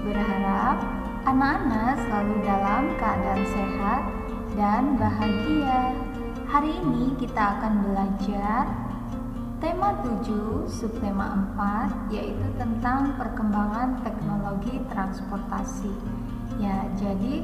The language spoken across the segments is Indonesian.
Berharap anak-anak selalu dalam keadaan sehat dan bahagia. Hari ini kita akan belajar tema 7, subtema 4, yaitu tentang perkembangan teknologi transportasi. Ya, jadi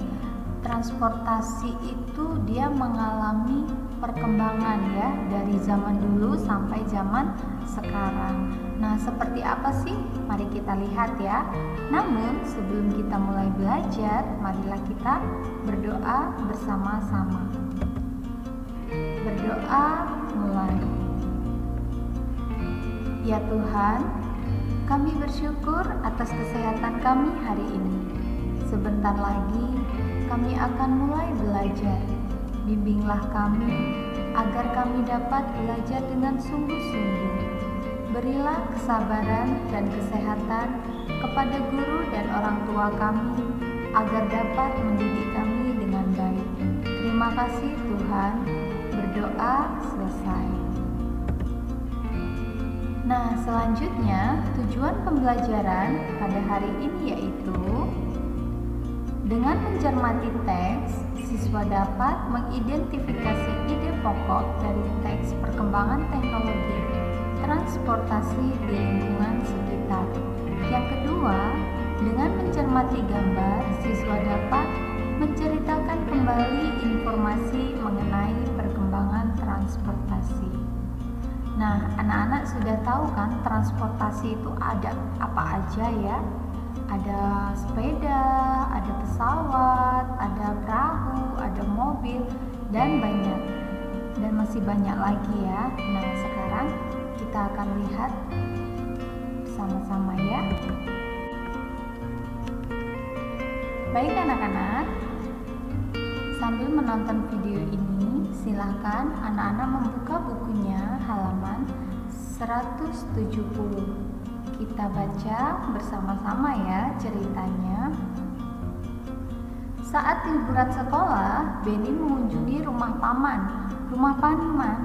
transportasi itu dia mengalami perkembangan ya dari zaman dulu sampai zaman sekarang. Nah, seperti apa sih? Mari kita lihat ya. Namun, sebelum kita mulai belajar, marilah kita berdoa bersama-sama. Berdoa mulai. Ya Tuhan, kami bersyukur atas kesehatan kami hari ini. Sebentar lagi kami akan mulai belajar. Bimbinglah kami agar kami dapat belajar dengan sungguh-sungguh. Berilah kesabaran dan kesehatan kepada guru dan orang tua kami agar dapat mendidik kami dengan baik. Terima kasih Tuhan. Berdoa selesai. Nah, selanjutnya tujuan pembelajaran pada hari ini yaitu dengan mencermati teks, siswa dapat mengidentifikasi ide pokok dari teks perkembangan teknologi transportasi di lingkungan sekitar. Yang kedua, dengan mencermati gambar, siswa dapat menceritakan kembali informasi mengenai perkembangan transportasi. Nah, anak-anak sudah tahu kan transportasi itu ada apa aja ya? Ada sepeda, ada pesawat, ada perahu, ada mobil, dan banyak. Dan masih banyak lagi ya. Nah, sekarang kita akan lihat sama-sama ya. Baik anak-anak, sambil menonton video ini, silakan anak-anak membuka bukunya halaman 170. Kita baca bersama-sama ya ceritanya. Saat liburan sekolah, Benny mengunjungi rumah paman. Rumah paman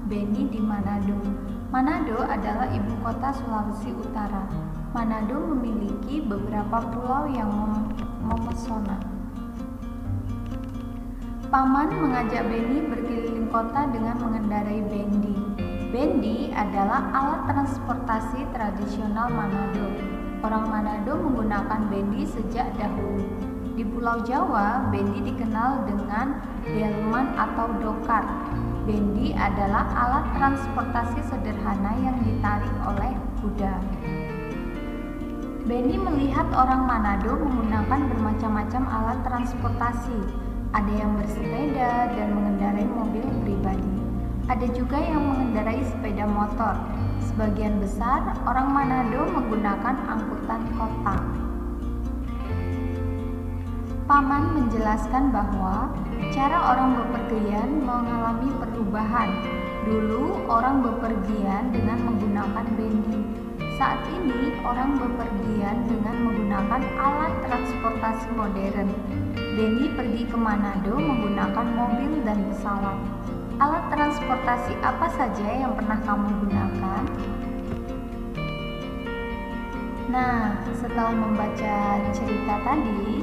Benny di Manado. Manado adalah ibu kota Sulawesi Utara. Manado memiliki beberapa pulau yang memesona. Paman mengajak Benny berkeliling kota dengan mengendarai bendi. Bendi adalah alat transportasi tradisional Manado. Orang Manado menggunakan bendi sejak dahulu. Di Pulau Jawa, bendi dikenal dengan delman atau dokar. Bendi adalah alat transportasi sederhana yang ditarik oleh kuda. Benny melihat orang Manado menggunakan bermacam-macam alat transportasi. Ada yang bersepeda dan mengendarai mobil pribadi. Ada juga yang mengendarai sepeda motor. Sebagian besar orang Manado menggunakan angkutan kota. Paman menjelaskan bahwa cara orang bepergian mengalami perubahan. Dulu orang bepergian dengan menggunakan bendi. Saat ini orang bepergian dengan menggunakan alat transportasi modern. Benny pergi ke Manado menggunakan mobil dan pesawat. Alat transportasi apa saja yang pernah kamu gunakan? Nah, setelah membaca cerita tadi,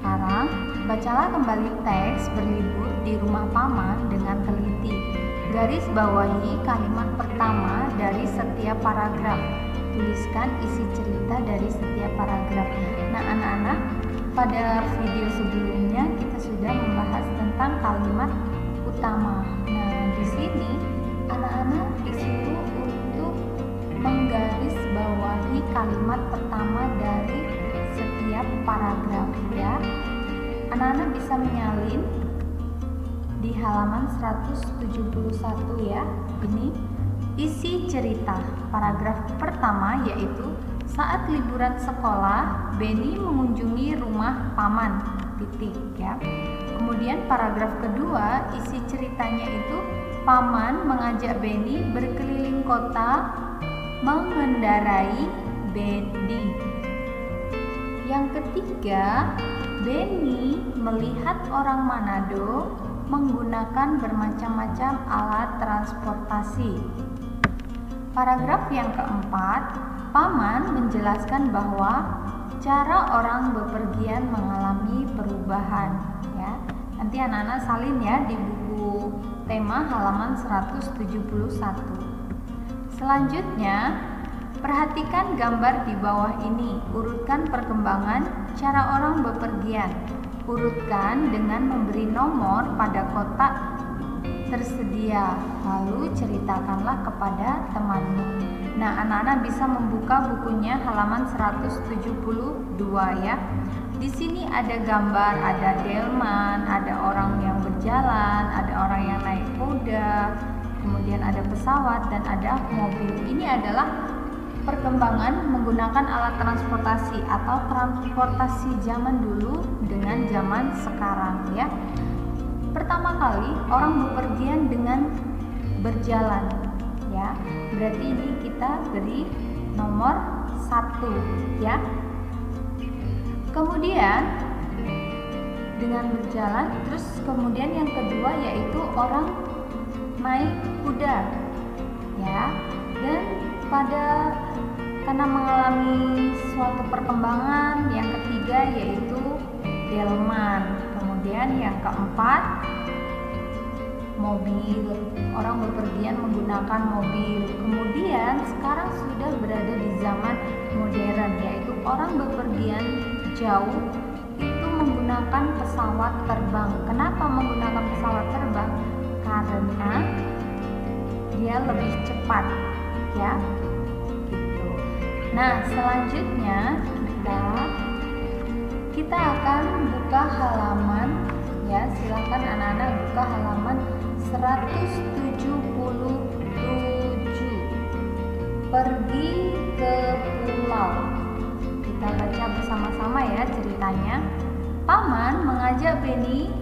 sekarang bacalah kembali teks berlibur di rumah paman dengan teliti. Garis bawahi kalimat pertama dari setiap paragraf. Tuliskan isi cerita dari setiap paragraf. Nah, anak-anak, pada video sebelumnya kita sudah membahas tentang kalimat utama. Nah, di sini anak-anak disuruh untuk menggarisbawahi kalimat pertama dari setiap paragraf ya. Anak-anak bisa menyalin di halaman 171 ya. Ini isi cerita. Paragraf pertama yaitu saat liburan sekolah, Benny mengunjungi rumah paman. Titik ya. Kemudian paragraf kedua, isi ceritanya itu paman mengajak Benny berkeliling kota mengendarai bendi. Yang ketiga, Benny melihat orang Manado menggunakan bermacam-macam alat transportasi. Paragraf yang keempat, paman menjelaskan bahwa cara orang bepergian mengalami perubahan, ya. Nanti anak-anak salin ya di buku tema halaman 171. Selanjutnya, perhatikan gambar di bawah ini. Urutkan perkembangan cara orang bepergian. Urutkan dengan memberi nomor pada kotak tersedia. Lalu ceritakanlah kepada temanmu. Nah, anak-anak bisa membuka bukunya halaman 172 ya. Di sini ada gambar, ada delman, ada orang yang berjalan, ada orang yang naik kuda, kemudian ada pesawat dan ada mobil. Ini adalah perkembangan menggunakan alat transportasi atau transportasi zaman dulu dengan zaman sekarang ya. Pertama kali orang bepergian dengan berjalan ya. Berarti ini kita beri nomor 1 ya. Kemudian dengan berjalan, terus kemudian yang kedua yaitu orang naik kuda ya. Dan karena mengalami suatu perkembangan, yang ketiga yaitu delman. Kemudian yang keempat mobil, orang bepergian menggunakan mobil. Kemudian sekarang sudah berada di zaman modern, yaitu orang bepergian jauh itu menggunakan pesawat terbang. Kenapa menggunakan pesawat terbang? Karena dia lebih cepat ya gitu. Nah, selanjutnya kita akan buka halaman ya. Silakan anak-anak buka halaman 177. Pergi ke pulau. Kita baca bersama-sama ya ceritanya. Paman mengajak Beni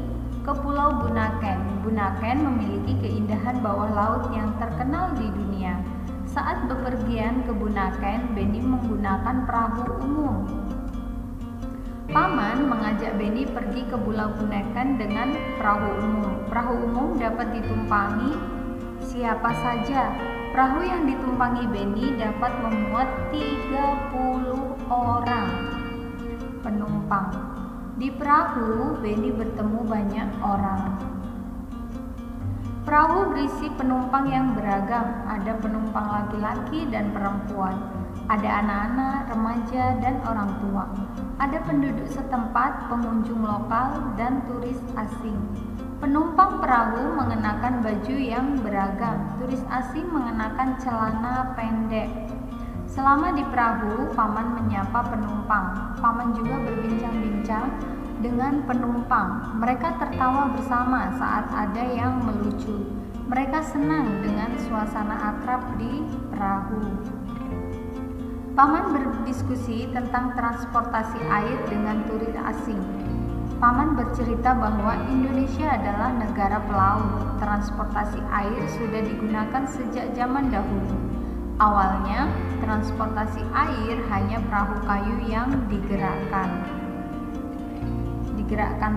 ke Pulau Bunaken. Bunaken memiliki keindahan bawah laut yang terkenal di dunia. Saat bepergian ke Bunaken, Beni menggunakan perahu umum. Paman mengajak Beni pergi ke Pulau Bunaken dengan perahu umum. Perahu umum dapat ditumpangi siapa saja. Perahu yang ditumpangi Beni dapat memuat 30 orang penumpang. Di perahu, Beni bertemu banyak orang. Perahu berisi penumpang yang beragam. Ada penumpang laki-laki dan perempuan. Ada anak-anak, remaja, dan orang tua. Ada penduduk setempat, pengunjung lokal, dan turis asing. Penumpang perahu mengenakan baju yang beragam. Turis asing mengenakan celana pendek. Selama di perahu, Paman menyapa penumpang. Paman juga berbincang-bincang dengan penumpang. Mereka tertawa bersama saat ada yang melucu. Mereka senang dengan suasana akrab di perahu. Paman berdiskusi tentang transportasi air dengan turis asing. Paman bercerita bahwa Indonesia adalah negara pelaut. Transportasi air sudah digunakan sejak zaman dahulu. Awalnya, transportasi air hanya perahu kayu yang digerakkan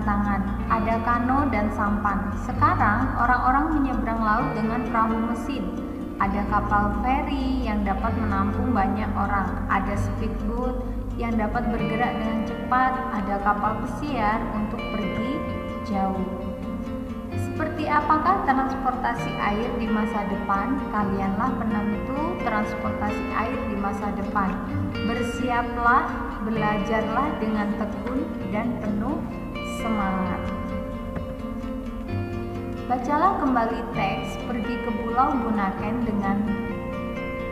tangan. Ada kano dan sampan. Sekarang, orang-orang menyeberang laut dengan perahu mesin. Ada kapal feri yang dapat menampung banyak orang. Ada speedboat yang dapat bergerak dengan cepat. Ada kapal pesiar untuk pergi jauh. Seperti apakah transportasi air di masa depan? Kalianlah penentu transportasi air di masa depan. Bersiaplah, belajarlah dengan tekun dan penuh semangat. Bacalah kembali teks Pergi ke Pulau Bunaken dengan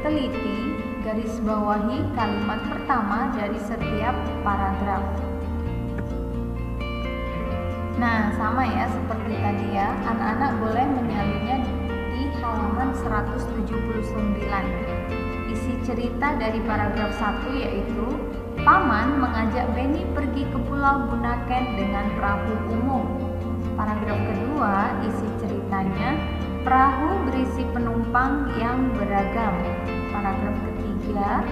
teliti. Garis bawahi kalimat pertama dari setiap paragraf. Nah, sama ya seperti tadi ya, anak-anak boleh menyalinnya di halaman 179. Isi cerita dari paragraf 1 yaitu Paman mengajak Beni pergi ke Pulau Bunaken dengan perahu umum. Paragraf kedua, isi ceritanya perahu berisi penumpang yang beragam. Paragraf ketiga,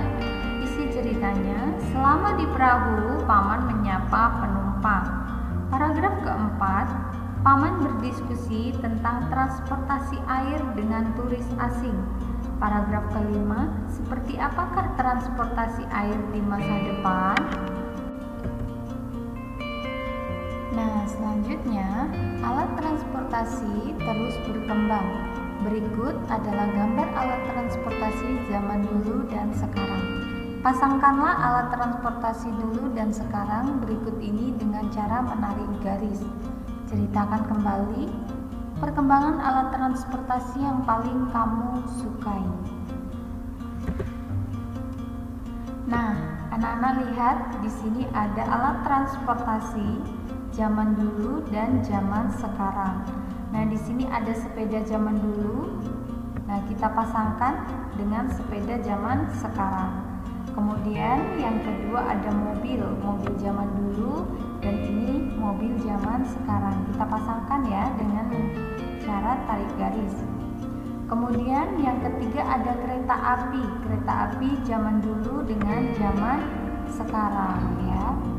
isi ceritanya selama di perahu Paman menyapa penumpang. Paragraf keempat, Paman berdiskusi tentang transportasi air dengan turis asing. Paragraf kelima, seperti apakah transportasi air di masa depan? Nah, selanjutnya, alat transportasi terus berkembang. Berikut adalah gambar alat transportasi zaman dulu dan sekarang. Pasangkanlah alat transportasi dulu dan sekarang berikut ini dengan cara menarik garis. Ceritakan kembali perkembangan alat transportasi yang paling kamu sukai. Nah, anak-anak lihat di sini ada alat transportasi zaman dulu dan zaman sekarang. Nah, di sini ada sepeda zaman dulu. Nah, kita pasangkan dengan sepeda zaman sekarang. Kemudian yang kedua ada mobil zaman dulu dan ini mobil zaman sekarang. Kita pasangkan ya dengan cara tarik garis. Kemudian yang ketiga ada kereta api zaman dulu dengan zaman sekarang ya.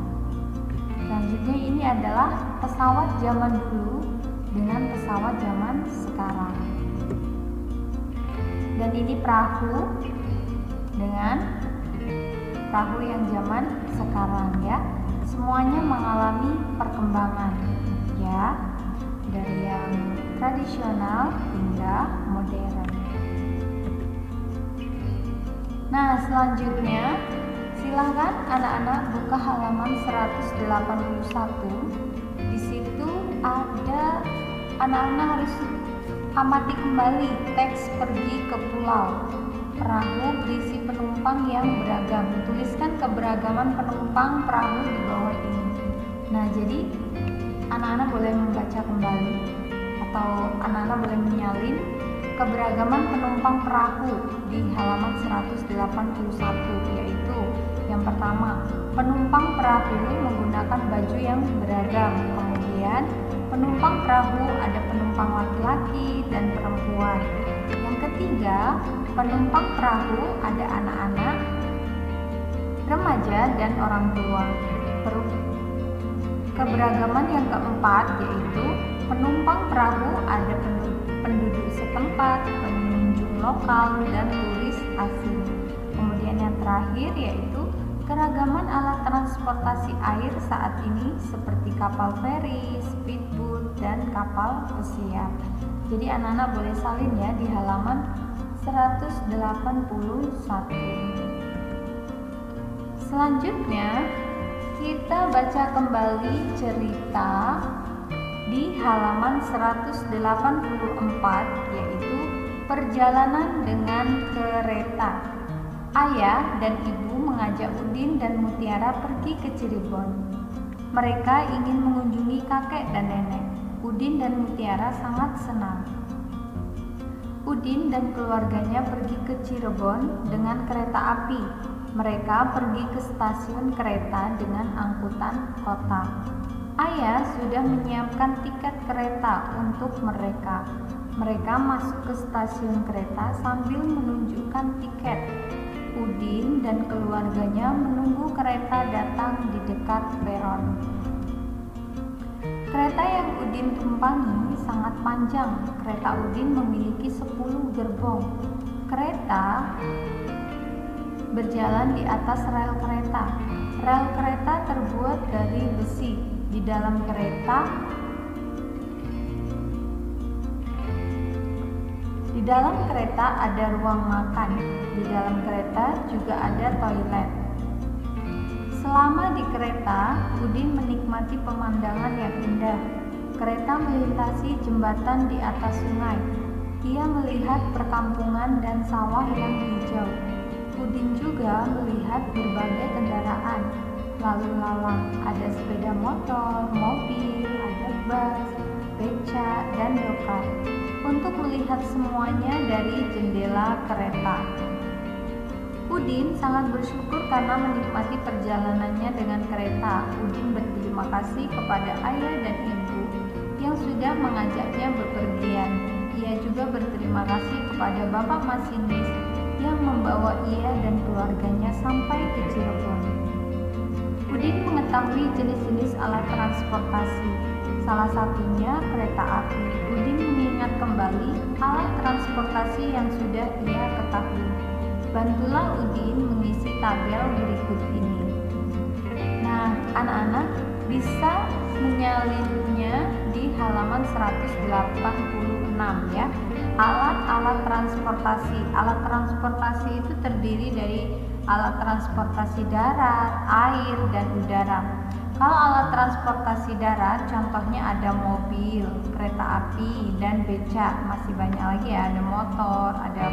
Selanjutnya ini adalah pesawat zaman dulu dengan pesawat zaman sekarang. Dan ini perahu dengan perahu yang zaman sekarang ya. Semuanya mengalami perkembangan ya, dari yang tradisional hingga modern. Nah, selanjutnya silahkan anak-anak buka halaman 181. Di situ ada, anak-anak harus amati kembali teks pergi ke pulau. Perahu berisi penumpang yang beragam. Tuliskan keberagaman penumpang perahu di bawah ini. Nah, jadi anak-anak boleh membaca kembali atau anak-anak boleh menyalin keberagaman penumpang perahu di halaman 181, yaitu yang pertama, penumpang perahu menggunakan baju yang beragam. Kemudian penumpang perahu ada penumpang laki-laki dan perempuan. Yang ketiga, penumpang perahu ada anak-anak, remaja dan orang tua. Keberagaman yang keempat yaitu penumpang perahu ada penduduk setempat, pengunjung lokal dan turis asing. Kemudian yang terakhir yaitu keragaman alat transportasi air saat ini seperti kapal feri, speedboat, dan kapal pesiar. Jadi anak-anak boleh salin ya di halaman 181. Selanjutnya kita baca kembali cerita di halaman 184, yaitu perjalanan dengan kereta. Ayah dan ibu mengajak Udin dan Mutiara pergi ke Cirebon. Mereka ingin mengunjungi kakek dan nenek. Udin dan Mutiara sangat senang. Udin dan keluarganya pergi ke Cirebon dengan kereta api. Mereka pergi ke stasiun kereta dengan angkutan kota. Ayah sudah menyiapkan tiket kereta untuk mereka. Mereka masuk ke stasiun kereta sambil menunjukkan tiket. Udin dan keluarganya menunggu kereta datang di dekat peron. Kereta yang Udin tumpangi sangat panjang. Kereta Udin memiliki 10 gerbong. Kereta berjalan di atas rel kereta. Rel kereta terbuat dari besi. Di dalam kereta ada ruang makan. Di dalam kereta juga ada toilet. Selama di kereta, Udin menikmati pemandangan yang indah. Kereta melintasi jembatan di atas sungai. Ia melihat perkampungan dan sawah yang hijau. Udin juga melihat berbagai kendaraan lalu lalang. Ada sepeda motor, mobil, ada bus, beca, dan dokar. Untuk melihat semuanya dari jendela kereta. Udin sangat bersyukur karena menikmati perjalanannya dengan kereta. Udin berterima kasih kepada ayah dan ibu yang sudah mengajaknya bepergian. Ia juga berterima kasih kepada bapak masinis yang membawa ia dan keluarganya sampai ke Cirebon. Udin mengetahui jenis-jenis alat transportasi. Salah satunya kereta api. Udin mengingat kembali alat transportasi yang sudah ia ketahui. Bantulah Udin mengisi tabel berikut ini. Nah, anak-anak, bisa menyalinnya di halaman 186 ya. Alat-alat transportasi. Alat transportasi itu terdiri dari alat transportasi darat, air, dan udara. Kalau alat transportasi darat, contohnya ada mobil, kereta api, dan becak. Masih banyak lagi ya, ada motor, ada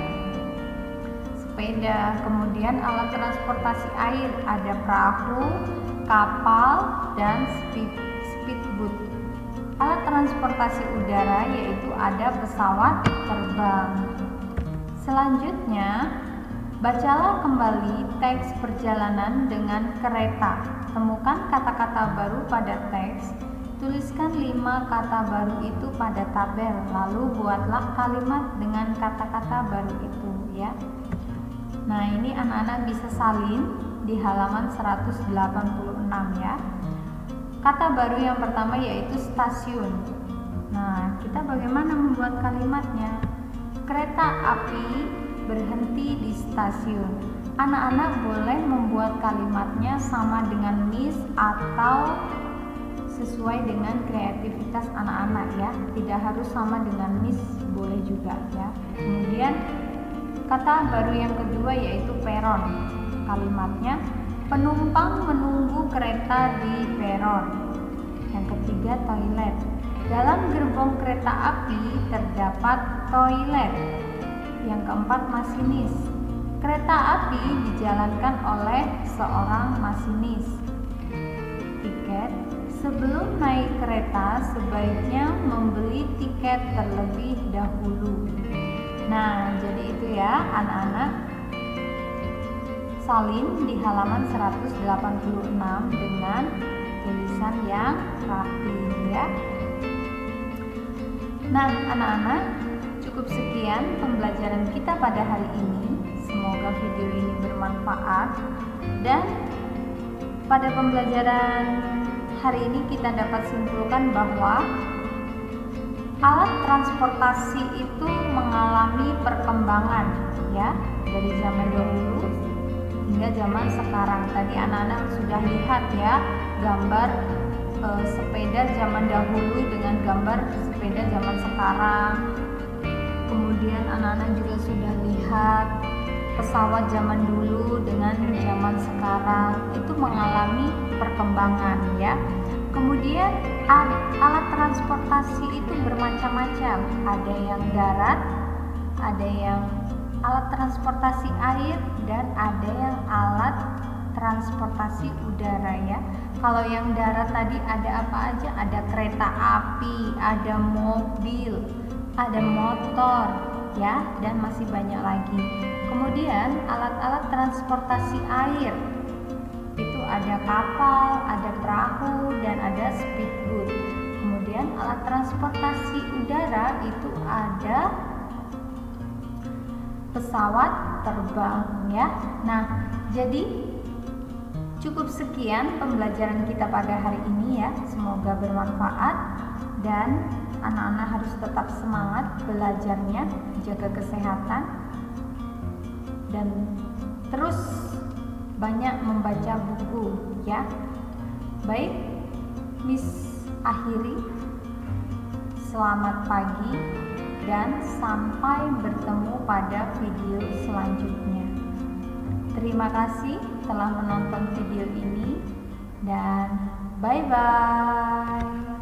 sepeda. Kemudian alat transportasi air, ada perahu, kapal, dan speedboat. Alat transportasi udara yaitu ada pesawat terbang. Selanjutnya, bacalah kembali teks perjalanan dengan kereta. Temukan kata-kata baru pada teks. Tuliskan 5 kata baru itu pada tabel. Lalu buatlah kalimat dengan kata-kata baru itu ya. Nah, ini anak-anak bisa salin di halaman 186 ya. Kata baru yang pertama yaitu stasiun. Nah, kita bagaimana membuat kalimatnya? Kereta api berhenti di stasiun. Anak-anak boleh membuat kalimatnya sama dengan Miss atau sesuai dengan kreativitas anak-anak ya. Tidak harus sama dengan Miss, boleh juga ya. Kemudian kata baru yang kedua yaitu peron. Kalimatnya penumpang menunggu kereta di peron. Yang ketiga toilet. Dalam gerbong kereta api terdapat toilet. Yang keempat masinis. Kereta api dijalankan oleh seorang masinis. Tiket. Sebelum naik kereta sebaiknya membeli tiket terlebih dahulu. Nah, jadi itu ya anak-anak, salin di halaman 186 dengan tulisan yang rapi ya. Nah, anak-anak, cukup sekian pembelajaran kita pada hari ini. Semoga video ini bermanfaat, dan pada pembelajaran hari ini kita dapat simpulkan bahwa alat transportasi itu mengalami perkembangan ya, dari zaman dahulu hingga zaman sekarang. Tadi anak-anak sudah lihat ya gambar sepeda zaman dahulu dengan gambar sepeda zaman sekarang. Kemudian anak-anak juga sudah lihat pesawat zaman dulu dengan zaman sekarang, itu mengalami perkembangan ya. Kemudian alat transportasi itu bermacam-macam, ada yang darat, ada yang alat transportasi air, dan ada yang alat transportasi udara ya. Kalau yang darat tadi ada apa aja? Ada kereta api, ada mobil, ada motor ya, dan masih banyak lagi. Kemudian alat-alat transportasi air itu ada kapal, ada perahu, dan ada speedboat. Kemudian alat transportasi udara itu ada pesawat terbang ya. Nah, jadi cukup sekian pembelajaran kita pada hari ini ya. Semoga bermanfaat, dan anak-anak harus tetap semangat belajarnya, jaga kesehatan, dan terus banyak membaca buku ya. Baik, Miss akhiri. Selamat pagi dan sampai bertemu pada video selanjutnya. Terima kasih telah menonton video ini, dan bye-bye.